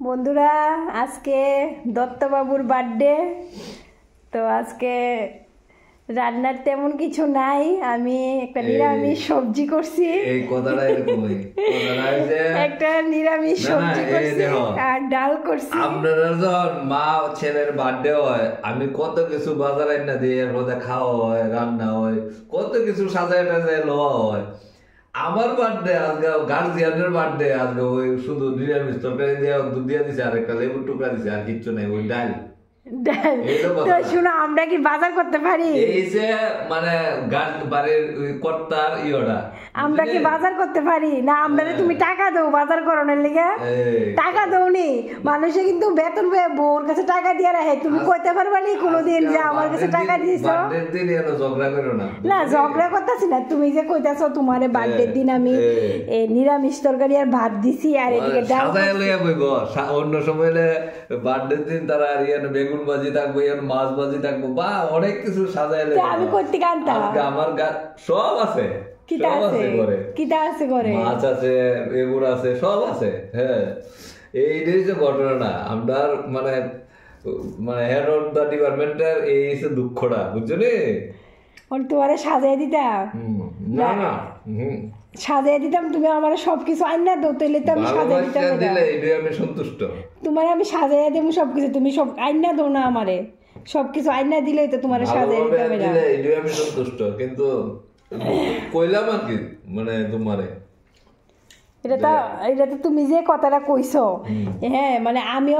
বন্ধুরা আজকে দত্তবাবুর বার্থডে, তো আজকে রান্নার তেমন কিছু নাই, আমি একটা নিরামিষ সবজি করছি। এই কথাটা এরকমই, কথাটা হইছে একটা নিরামিষ সবজি করছি আর ডাল করছি। আপনারা যখন মা ছেলের বার্থডে হয়, আমি কত কিছু বাজার এনে দিই, এর মধ্যে খাওয়া হয়, রান্না হয়, কত কিছু সাজায় টাজায় লওয়া হয়। আমার বার্থডে আজকে, গার্জিয়ানের বার্থডে আজকে, ওই শুধু নিরামিষ তরকারি দিয়ে দুধ দিয়ে দিছে আর একটা লেবুর টুকরা দিছে, আর কিচ্ছু নেই, ওই ডাল। তো শুনো, আমরা কি বাজার করতে পারি? এই যে মানে বাড়ির কর্তার ইয়োটা, আমরা কি বাজার করতে পারি না? আমরা তুমি টাকা দাও বাজার করানোর লিগে, টাকা দাওনি। মানুষে কিন্তু বেতন পেয়ে বউর কাছে টাকা দিয়ে রাখে, তুমি কইতে পারবা নি কোনোদিন যে আমার কাছে টাকা দিয়েছো? ঝগড়া করো না। না, ঝগড়া করতেছি না, তুমি যে কইতাছো তোমার বার্থডের দিন আমি নিরামিষ তরকারি আর ভাত দিছি আর এদিকে ডাল। অন্য সময় বার্থডের দিন তারা আর বেগুন ভাজি থাকবো, মাছ ভাজি থাকবো, বা অনেক কিছু সাজাইলে আমি করতে কানতাম। আমার সব আছে, কিতা আছে ঘরে, মাছ আছে, বেগুন আছে, সব আছে। হ্যাঁ, এইটাই যে ঘটনা। আমরা মানে হেড অফ দ্য ডিপার্টমেন্টের এই দুঃখটা, বুঝছো নি? তোমারে সাজাই দিতাম, না না সাজাই দিতাম, তুমি আমার সবকিছু আইনা দাও, তাইলে তো আমি সাজাই দিতাম। আমি সন্তুষ্ট, তোমার আমি সাজাই দেবো সবকিছু, তুমি সব আইনা দাও না আমারে, সবকিছু আইনা দিলেই তো তোমার সাজাই দিতাম। আমি সন্তুষ্ট, কিন্তু কইলাম আর কি মানে তোমারে এটা তো তুমি যে কথাটা কইছো, হ্যাঁ, মানে আমি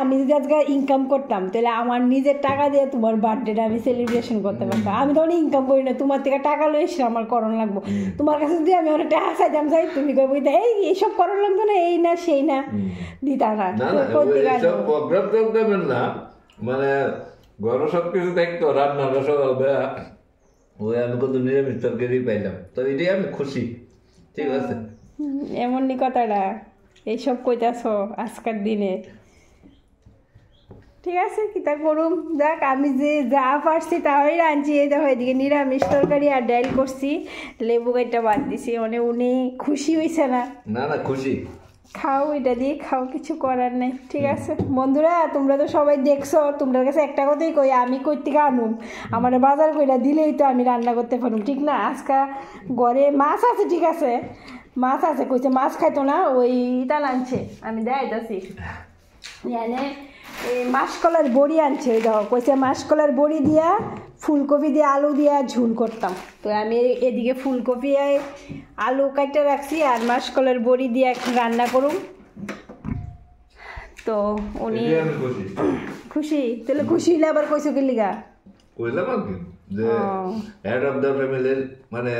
আমি যদি আজকে ইনকাম করতাম, তাহলে আমার নিজের টাকা দিয়ে তোমার বার্থডেটা আমি সেলিব্রেশন করতে পারতাম। আমি তখন ইনকাম করি না, তোমার থেকে টাকা লই এসে আমার করণ লাগবো। তোমার কাছে যদি আমি অনেক টাকা চাইতাম তুমি কই এই এইসব করণ লাগতো না, এই না সেই না, দিতা না। মানে ঘর সবকিছু দেখতো, রান্না সব ওই আমি কত নিরামিষ তরকারি পাইলাম, তো এটাই আমি খুশি। ঠিক আছে, এমনই কথাটা এইসব কইতাছ আজকের দিনে। ঠিক আছে, কিতা করুম, দেখ আমি যে যা পারছি তাই রাঁধছি। এই দেখো এদিকে নিরামিষ তরকারি আর ডাল করছি, লেবু গাইটা বাদ দিছি, মানে উনি খুশি হয়েছে না? না না, খুশি। খাও, এটা দিয়ে খাও, কিছু করার নেই। ঠিক আছে বন্ধুরা, তোমরা তো সবাই দেখছো, তোমাদের কাছে একটা কথাই কই, আমি কই থেকে আনুম, আমার বাজার কইরা দিলেই তো আমি রান্না করতে পারুম, ঠিক না? আজকে ঘরে মাছ আছে, ঠিক আছে, মাছ আছে, কইছে মাছ খাইতো না, ওই তাল আনছে, আমি দেখাইতাছি, জানে এই মাসকলার বড়ি আনছে, ওই দেখো, কইছে মাসকলার বড়ি দিয়া ফুলকপি দিয়ে আলু দিয়া ঝুল করতাম। তো আমি এদিকে ফুলকপি আলু কাটতে রাখছি আর মাসকলার বড়ি দিয়ে রান্না করুম। তো উনি খুশি, তাহলে খুশি হইলে আবার কইছো কি লিগা? কইলাম আর কি যে হেড অফ দ্য ফ্যামিলির মানে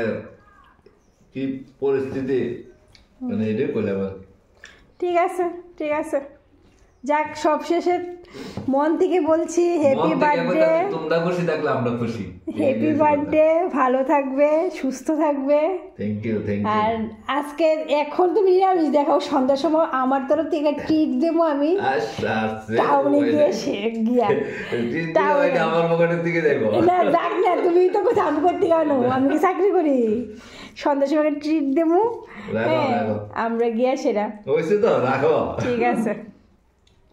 কি পরিস্থিতি, মানে এটাই কইলাম আর। ঠিক আছে, ঠিক আছে, যাক, সব শেষে মন থেকে বলছি হ্যাপি বার্থডে। তোমরা খুশি থাকলে আমরা খুশি। হ্যাপি বার্থডে, ভালো থাকবে, সুস্থ থাকবে। Thank you, thank you. আর আজকে এখন তুমি নিরামিষ দেখাও, সন্ধ্যার সময় আমার তরফ থেকে ট্রিট দেবো আমি, টাউনে গিয়া আমার পকেটের দিকে দেখো। না যাক না, তুমি তো কোথাও আমি করতে কেন, আমি কি চাকরি করি? সন্ধ্যার সময় ট্রিট দেবো, আমরা গিয়া সেরা। হয়েছে তো, রাখো। ঠিক আছে।